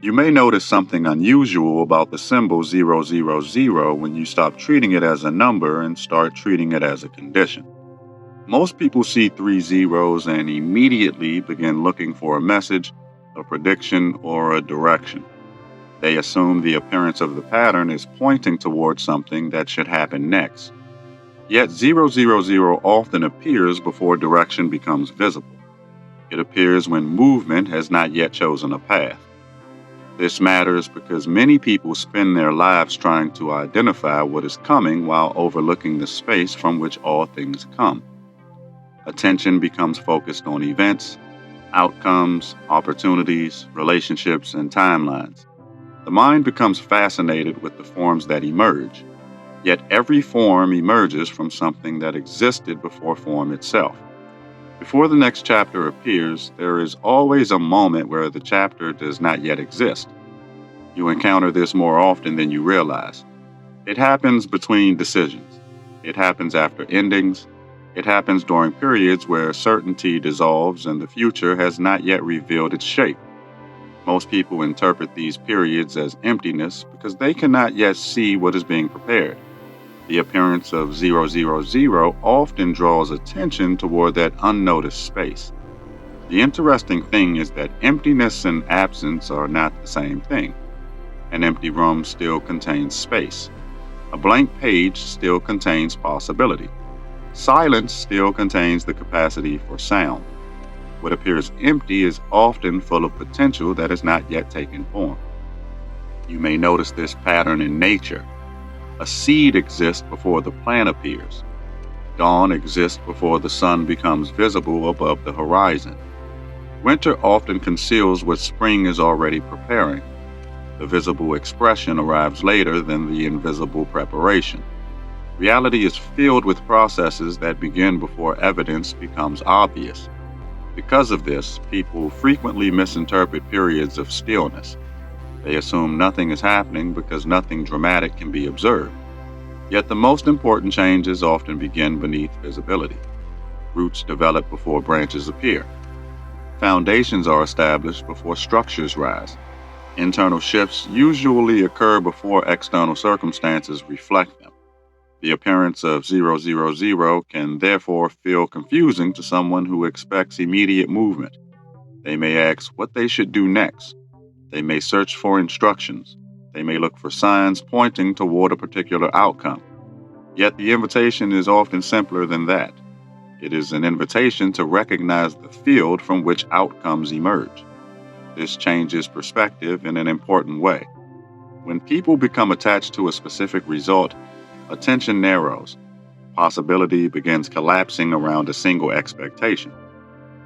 You may notice something unusual about the symbol 000 when you stop treating it as a number and start treating it as a condition. Most people see three zeros and immediately begin looking for a message, a prediction, or a direction. They assume the appearance of the pattern is pointing towards something that should happen next. Yet 000 often appears before direction becomes visible. It appears when movement has not yet chosen a path. This matters because many people spend their lives trying to identify what is coming while overlooking the space from which all things come. Attention becomes focused on events, outcomes, opportunities, relationships, and timelines. The mind becomes fascinated with the forms that emerge, yet every form emerges from something that existed before form itself. Before the next chapter appears, there is always a moment where the chapter does not yet exist. You encounter this more often than you realize. It happens between decisions. It happens after endings. It happens during periods where certainty dissolves and the future has not yet revealed its shape. Most people interpret these periods as emptiness because they cannot yet see what is being prepared. The appearance of 000 often draws attention toward that unnoticed space. The interesting thing is that emptiness and absence are not the same thing. An empty room still contains space. A blank page still contains possibility. Silence still contains the capacity for sound. What appears empty is often full of potential that has not yet taken form. You may notice this pattern in nature. A seed exists before the plant appears. Dawn exists before the sun becomes visible above the horizon. Winter often conceals what spring is already preparing. The visible expression arrives later than the invisible preparation. Reality is filled with processes that begin before evidence becomes obvious. Because of this, people frequently misinterpret periods of stillness. They assume nothing is happening because nothing dramatic can be observed. Yet the most important changes often begin beneath visibility. Roots develop before branches appear. Foundations are established before structures rise. Internal shifts usually occur before external circumstances reflect them. The appearance of 000 can therefore feel confusing to someone who expects immediate movement. They may ask what they should do next. They may search for instructions. They may look for signs pointing toward a particular outcome. Yet the invitation is often simpler than that. It is an invitation to recognize the field from which outcomes emerge. This changes perspective in an important way. When people become attached to a specific result, attention narrows. Possibility begins collapsing around a single expectation.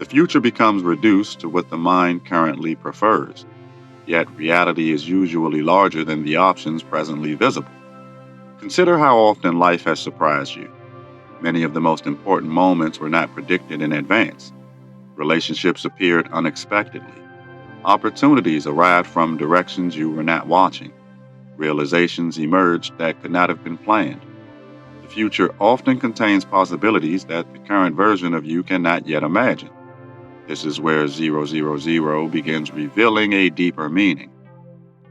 The future becomes reduced to what the mind currently prefers. Yet reality is usually larger than the options presently visible. Consider how often life has surprised you. Many of the most important moments were not predicted in advance. Relationships appeared unexpectedly. Opportunities arrived from directions you were not watching. Realizations emerged that could not have been planned. The future often contains possibilities that the current version of you cannot yet imagine. This is where 000 begins revealing a deeper meaning.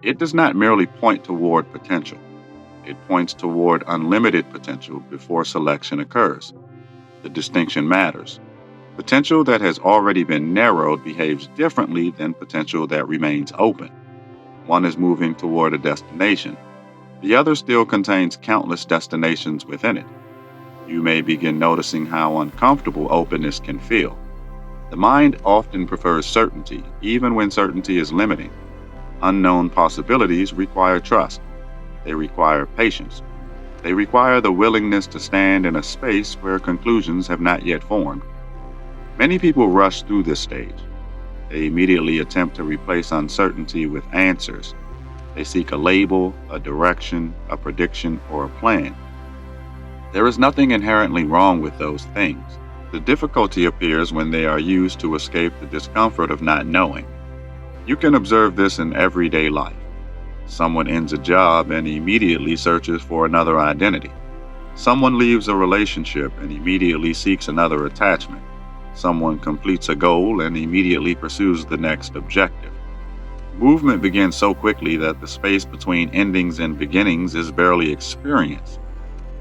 It does not merely point toward potential. It points toward unlimited potential before selection occurs. The distinction matters. Potential that has already been narrowed behaves differently than potential that remains open. One is moving toward a destination. The other still contains countless destinations within it. You may begin noticing how uncomfortable openness can feel. The mind often prefers certainty, even when certainty is limiting. Unknown possibilities require trust. They require patience. They require the willingness to stand in a space where conclusions have not yet formed. Many people rush through this stage. They immediately attempt to replace uncertainty with answers. They seek a label, a direction, a prediction, or a plan. There is nothing inherently wrong with those things. The difficulty appears when they are used to escape the discomfort of not knowing. You can observe this in everyday life. Someone ends a job and immediately searches for another identity. Someone leaves a relationship and immediately seeks another attachment. Someone completes a goal and immediately pursues the next objective. Movement begins so quickly that the space between endings and beginnings is barely experienced.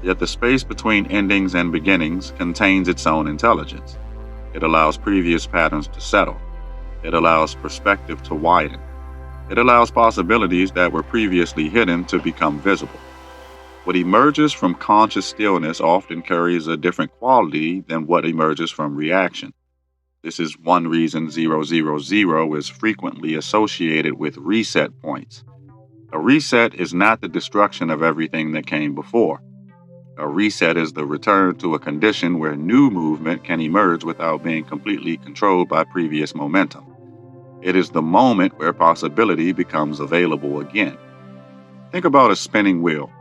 Yet the space between endings and beginnings contains its own intelligence. It allows previous patterns to settle. It allows perspective to widen. It allows possibilities that were previously hidden to become visible. What emerges from conscious stillness often carries a different quality than what emerges from reaction. This is one reason 000 is frequently associated with reset points. A reset is not the destruction of everything that came before. A reset is the return to a condition where new movement can emerge without being completely controlled by previous momentum. It is the moment where possibility becomes available again. Think about a spinning wheel.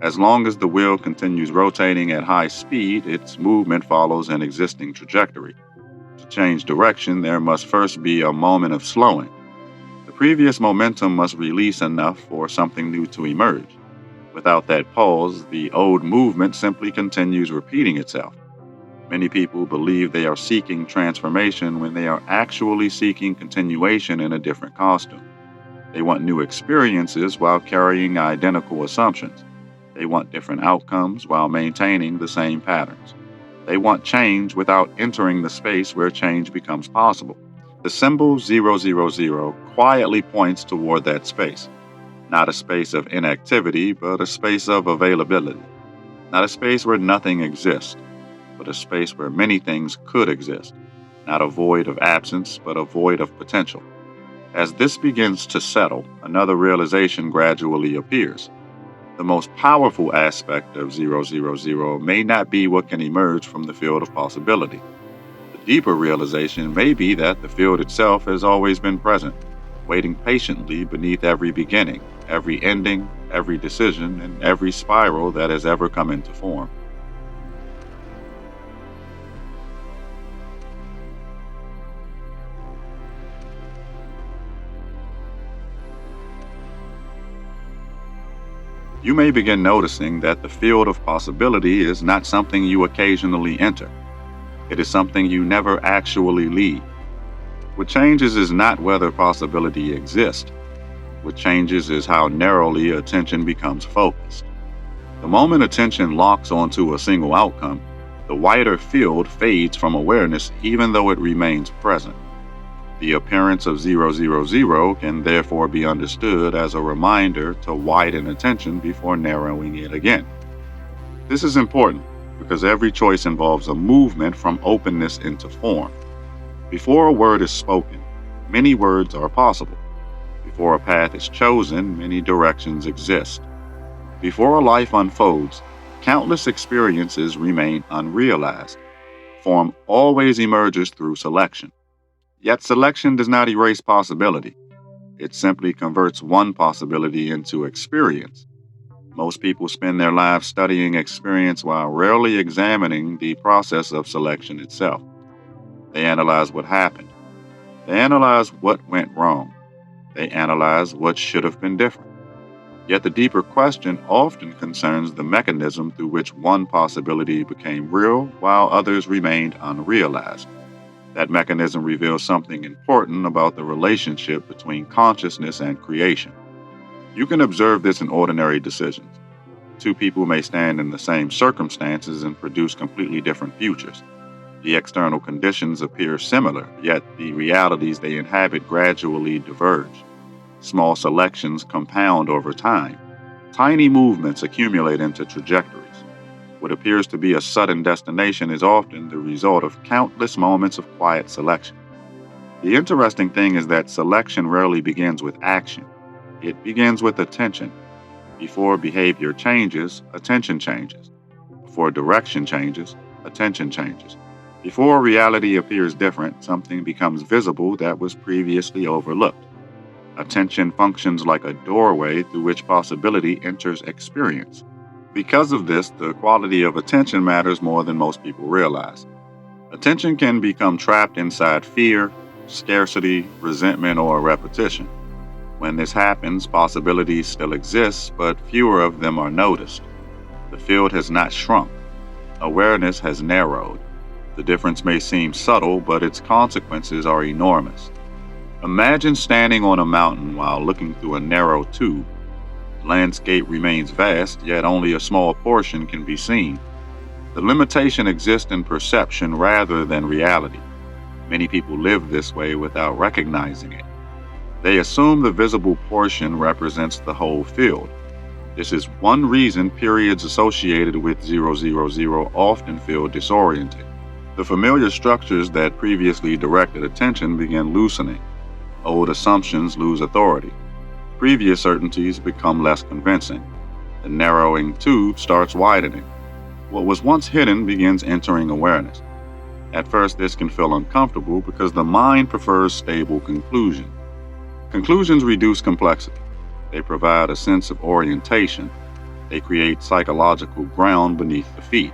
As long as the wheel continues rotating at high speed, its movement follows an existing trajectory. To change direction, there must first be a moment of slowing. The previous momentum must release enough for something new to emerge. Without that pause, the old movement simply continues repeating itself. Many people believe they are seeking transformation when they are actually seeking continuation in a different costume. They want new experiences while carrying identical assumptions. They want different outcomes while maintaining the same patterns. They want change without entering the space where change becomes possible. The symbol 000 quietly points toward that space. Not a space of inactivity, but a space of availability. Not a space where nothing exists, but a space where many things could exist. Not a void of absence, but a void of potential. As this begins to settle, another realization gradually appears. The most powerful aspect of 000 may not be what can emerge from the field of possibility. The deeper realization may be that the field itself has always been present, waiting patiently beneath every beginning, every ending, every decision, and every spiral that has ever come into form. You may begin noticing that the field of possibility is not something you occasionally enter. It is something you never actually leave. What changes is not whether possibility exists. What changes is how narrowly attention becomes focused. The moment attention locks onto a single outcome, the wider field fades from awareness even though it remains present. The appearance of 000 can therefore be understood as a reminder to widen attention before narrowing it again. This is important because every choice involves a movement from openness into form. Before a word is spoken, many words are possible. Before a path is chosen, many directions exist. Before a life unfolds, countless experiences remain unrealized. Form always emerges through selection. Yet selection does not erase possibility. It simply converts one possibility into experience. Most people spend their lives studying experience while rarely examining the process of selection itself. They analyze what happened. They analyze what went wrong. They analyze what should have been different. Yet the deeper question often concerns the mechanism through which one possibility became real while others remained unrealized. That mechanism reveals something important about the relationship between consciousness and creation. You can observe this in ordinary decisions. Two people may stand in the same circumstances and produce completely different futures. The external conditions appear similar, yet the realities they inhabit gradually diverge. Small selections compound over time. Tiny movements accumulate into trajectories. What appears to be a sudden destination is often the result of countless moments of quiet selection. The interesting thing is that selection rarely begins with action. It begins with attention. Before behavior changes, attention changes. Before direction changes, attention changes. Before reality appears different, something becomes visible that was previously overlooked. Attention functions like a doorway through which possibility enters experience. Because of this, the quality of attention matters more than most people realize. Attention can become trapped inside fear, scarcity, resentment, or repetition. When this happens, possibilities still exist, but fewer of them are noticed. The field has not shrunk. Awareness has narrowed. The difference may seem subtle, but its consequences are enormous. Imagine standing on a mountain while looking through a narrow tube. The landscape remains vast, yet only a small portion can be seen. The limitation exists in perception rather than reality. Many people live this way without recognizing it. They assume the visible portion represents the whole field. This is one reason periods associated with 000 often feel disoriented. The familiar structures that previously directed attention begin loosening. Old assumptions lose authority. Previous certainties become less convincing. The narrowing tube starts widening. What was once hidden begins entering awareness. At first, this can feel uncomfortable because the mind prefers stable conclusions. Conclusions reduce complexity. They provide a sense of orientation. They create psychological ground beneath the feet.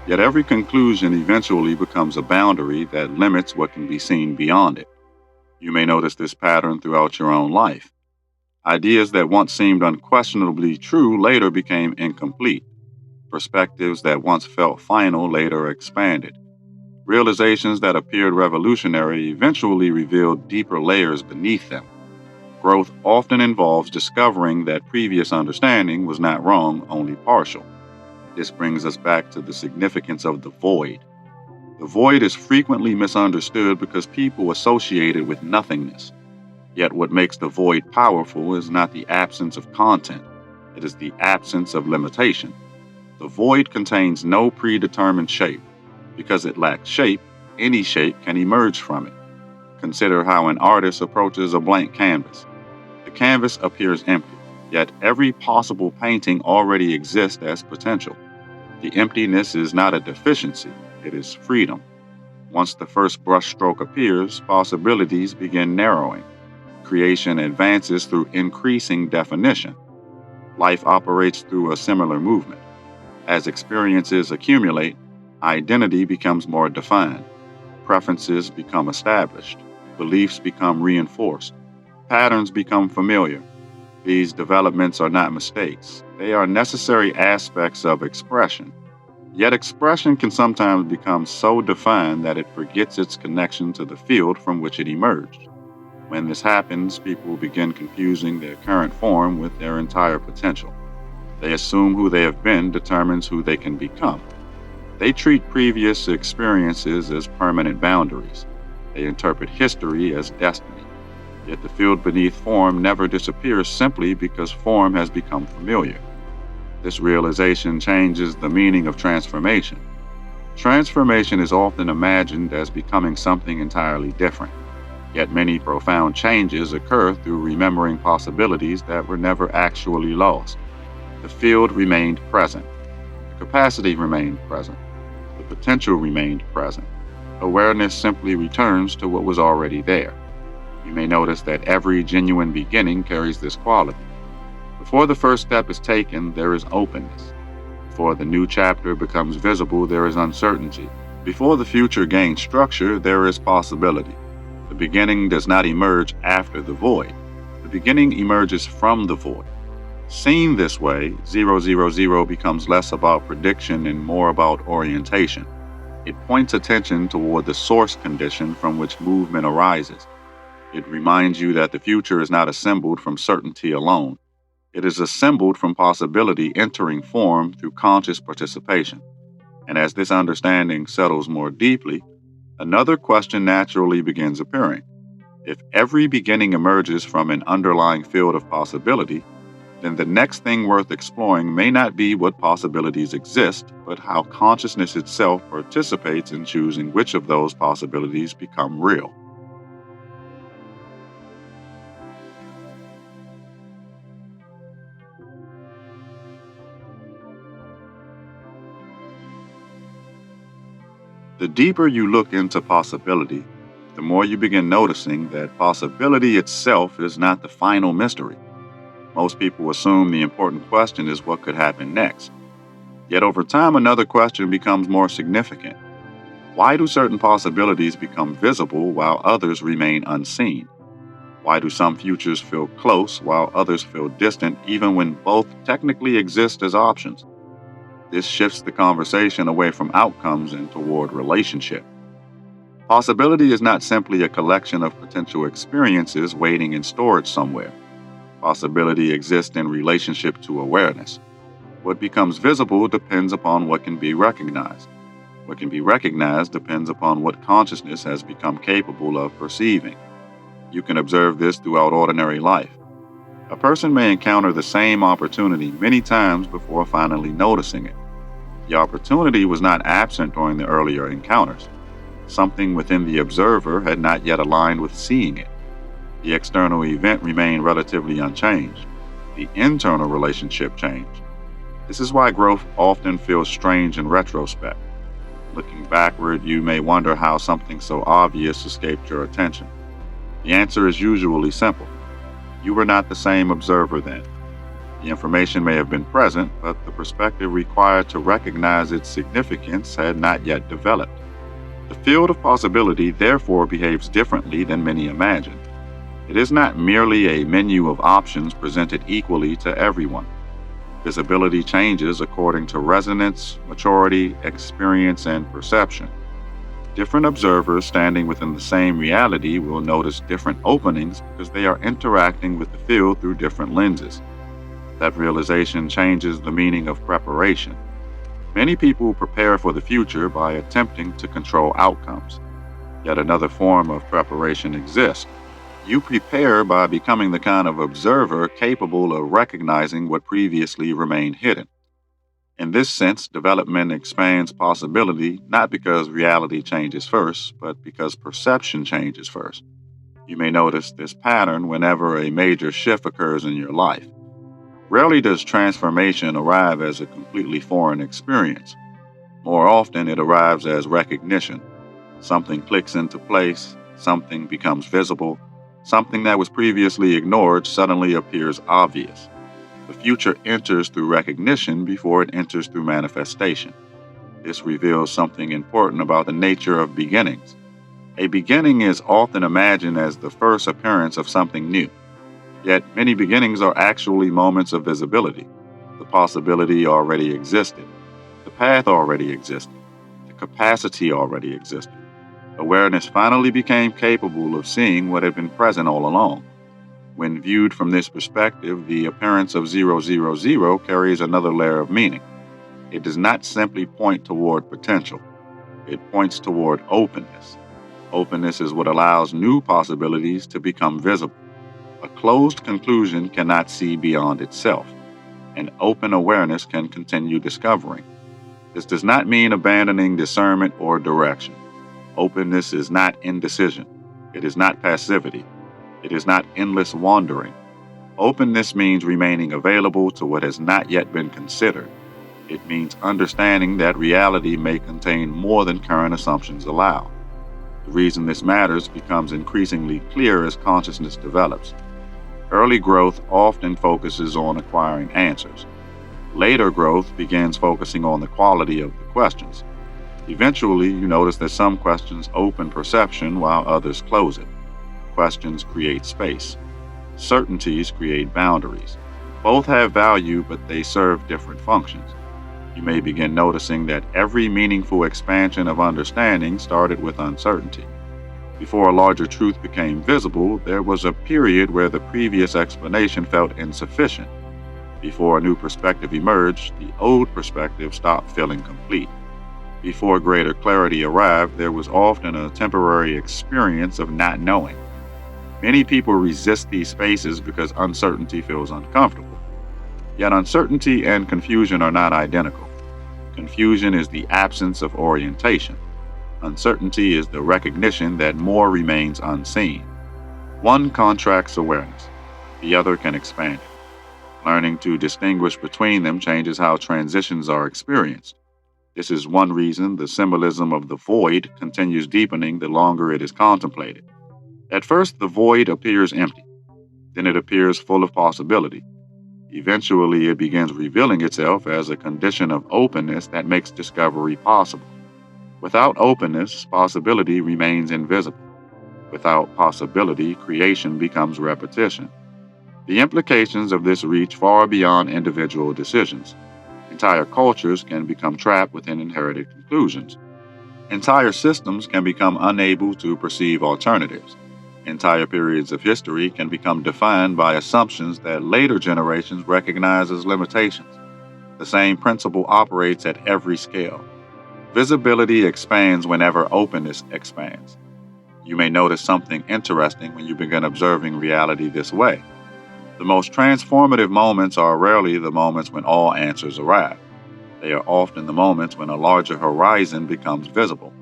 Yet every conclusion eventually becomes a boundary that limits what can be seen beyond it. You may notice this pattern throughout your own life. Ideas that once seemed unquestionably true later became incomplete. Perspectives that once felt final later expanded. Realizations that appeared revolutionary eventually revealed deeper layers beneath them. Growth often involves discovering that previous understanding was not wrong, only partial. This brings us back to the significance of the void. The void is frequently misunderstood because people associate it with nothingness. Yet what makes the void powerful is not the absence of content, it is the absence of limitation. The void contains no predetermined shape. Because it lacks shape, any shape can emerge from it. Consider how an artist approaches a blank canvas. The canvas appears empty, yet every possible painting already exists as potential. The emptiness is not a deficiency, it is freedom. Once the first brushstroke appears, possibilities begin narrowing. Creation advances through increasing definition. Life operates through a similar movement. As experiences accumulate, identity becomes more defined. Preferences become established. Beliefs become reinforced. Patterns become familiar. These developments are not mistakes. They are necessary aspects of expression. Yet expression can sometimes become so defined that it forgets its connection to the field from which it emerged. When this happens, people begin confusing their current form with their entire potential. They assume who they have been determines who they can become. They treat previous experiences as permanent boundaries. They interpret history as destiny. Yet the field beneath form never disappears simply because form has become familiar. This realization changes the meaning of transformation. Transformation is often imagined as becoming something entirely different. Yet many profound changes occur through remembering possibilities that were never actually lost. The field remained present. The capacity remained present. The potential remained present. Awareness simply returns to what was already there. You may notice that every genuine beginning carries this quality. Before the first step is taken, there is openness. Before the new chapter becomes visible, there is uncertainty. Before the future gains structure, there is possibility. The beginning does not emerge after the void. The beginning emerges from the void. Seen this way, 000 becomes less about prediction and more about orientation. It points attention toward the source condition from which movement arises. It reminds you that the future is not assembled from certainty alone. It is assembled from possibility entering form through conscious participation. And as this understanding settles more deeply, another question naturally begins appearing. If every beginning emerges from an underlying field of possibility, then the next thing worth exploring may not be what possibilities exist, but how consciousness itself participates in choosing which of those possibilities become real. The deeper you look into possibility, the more you begin noticing that possibility itself is not the final mystery. Most people assume the important question is what could happen next. Yet over time, another question becomes more significant. Why do certain possibilities become visible while others remain unseen? Why do some futures feel close while others feel distant, even when both technically exist as options? This shifts the conversation away from outcomes and toward relationship. Possibility is not simply a collection of potential experiences waiting in storage somewhere. Possibility exists in relationship to awareness. What becomes visible depends upon what can be recognized. What can be recognized depends upon what consciousness has become capable of perceiving. You can observe this throughout ordinary life. A person may encounter the same opportunity many times before finally noticing it. The opportunity was not absent during the earlier encounters. Something within the observer had not yet aligned with seeing it. The external event remained relatively unchanged. The internal relationship changed. This is why growth often feels strange in retrospect. Looking backward, you may wonder how something so obvious escaped your attention. The answer is usually simple. You were not the same observer then. The information may have been present, but the perspective required to recognize its significance had not yet developed. The field of possibility therefore behaves differently than many imagine. It is not merely a menu of options presented equally to everyone. Visibility changes according to resonance, maturity, experience, and perception. Different observers standing within the same reality will notice different openings because they are interacting with the field through different lenses. That realization changes the meaning of preparation. Many people prepare for the future by attempting to control outcomes. Yet another form of preparation exists. You prepare by becoming the kind of observer capable of recognizing what previously remained hidden. In this sense, development expands possibility not because reality changes first, but because perception changes first. You may notice this pattern whenever a major shift occurs in your life. Rarely does transformation arrive as a completely foreign experience. More often, it arrives as recognition. Something clicks into place, something becomes visible, something that was previously ignored suddenly appears obvious. The future enters through recognition before it enters through manifestation. This reveals something important about the nature of beginnings. A beginning is often imagined as the first appearance of something new. Yet many beginnings are actually moments of visibility. The possibility already existed. The path already existed. The capacity already existed. Awareness finally became capable of seeing what had been present all along. When viewed from this perspective, the appearance of 000 carries another layer of meaning. It does not simply point toward potential. It points toward openness. Openness is what allows new possibilities to become visible. A closed conclusion cannot see beyond itself. An open awareness can continue discovering. This does not mean abandoning discernment or direction. Openness is not indecision. It is not passivity. It is not endless wandering. Openness means remaining available to what has not yet been considered. It means understanding that reality may contain more than current assumptions allow. The reason this matters becomes increasingly clear as consciousness develops. Early growth often focuses on acquiring answers. Later growth begins focusing on the quality of the questions. Eventually, you notice that some questions open perception while others close it. Questions create space. Certainties create boundaries. Both have value, but they serve different functions. You may begin noticing that every meaningful expansion of understanding started with uncertainty. Before a larger truth became visible, there was a period where the previous explanation felt insufficient. Before a new perspective emerged, the old perspective stopped feeling complete. Before greater clarity arrived, there was often a temporary experience of not knowing. Many people resist these spaces because uncertainty feels uncomfortable. Yet uncertainty and confusion are not identical. Confusion is the absence of orientation. Uncertainty is the recognition that more remains unseen. One contracts awareness. The other can expand it. Learning to distinguish between them changes how transitions are experienced. This is one reason the symbolism of the void continues deepening the longer it is contemplated. At first, the void appears empty. Then it appears full of possibility. Eventually, it begins revealing itself as a condition of openness that makes discovery possible. Without openness, possibility remains invisible. Without possibility, creation becomes repetition. The implications of this reach far beyond individual decisions. Entire cultures can become trapped within inherited conclusions. Entire systems can become unable to perceive alternatives. Entire periods of history can become defined by assumptions that later generations recognize as limitations. The same principle operates at every scale. Visibility expands whenever openness expands. You may notice something interesting when you begin observing reality this way. The most transformative moments are rarely the moments when all answers arrive. They are often the moments when a larger horizon becomes visible.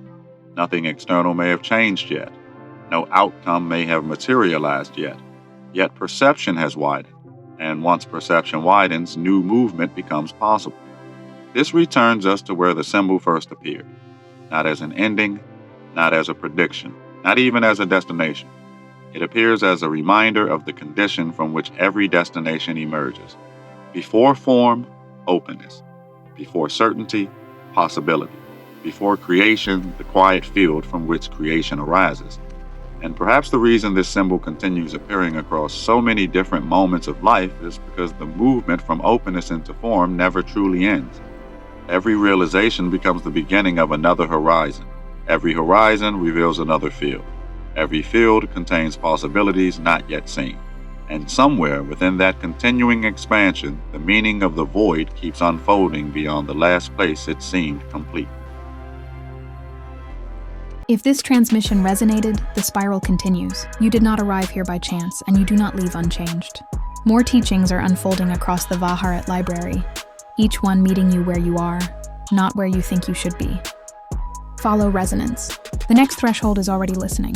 Nothing external may have changed yet. No outcome may have materialized yet perception has widened, and once perception widens, new movement becomes possible. This returns us to where the symbol first appeared, not as an ending, not as a prediction, not even as a destination. It appears as a reminder of the condition from which every destination emerges. Before form, openness. Before certainty, possibility. Before creation, the quiet field from which creation arises. And perhaps the reason this symbol continues appearing across so many different moments of life is because the movement from openness into form never truly ends. Every realization becomes the beginning of another horizon. Every horizon reveals another field. Every field contains possibilities not yet seen. And somewhere within that continuing expansion, the meaning of the void keeps unfolding beyond the last place it seemed complete. If this transmission resonated, the spiral continues. You did not arrive here by chance, and you do not leave unchanged. More teachings are unfolding across the Haret library, each one meeting you where you are, not where you think you should be. Follow resonance. The next threshold is already listening.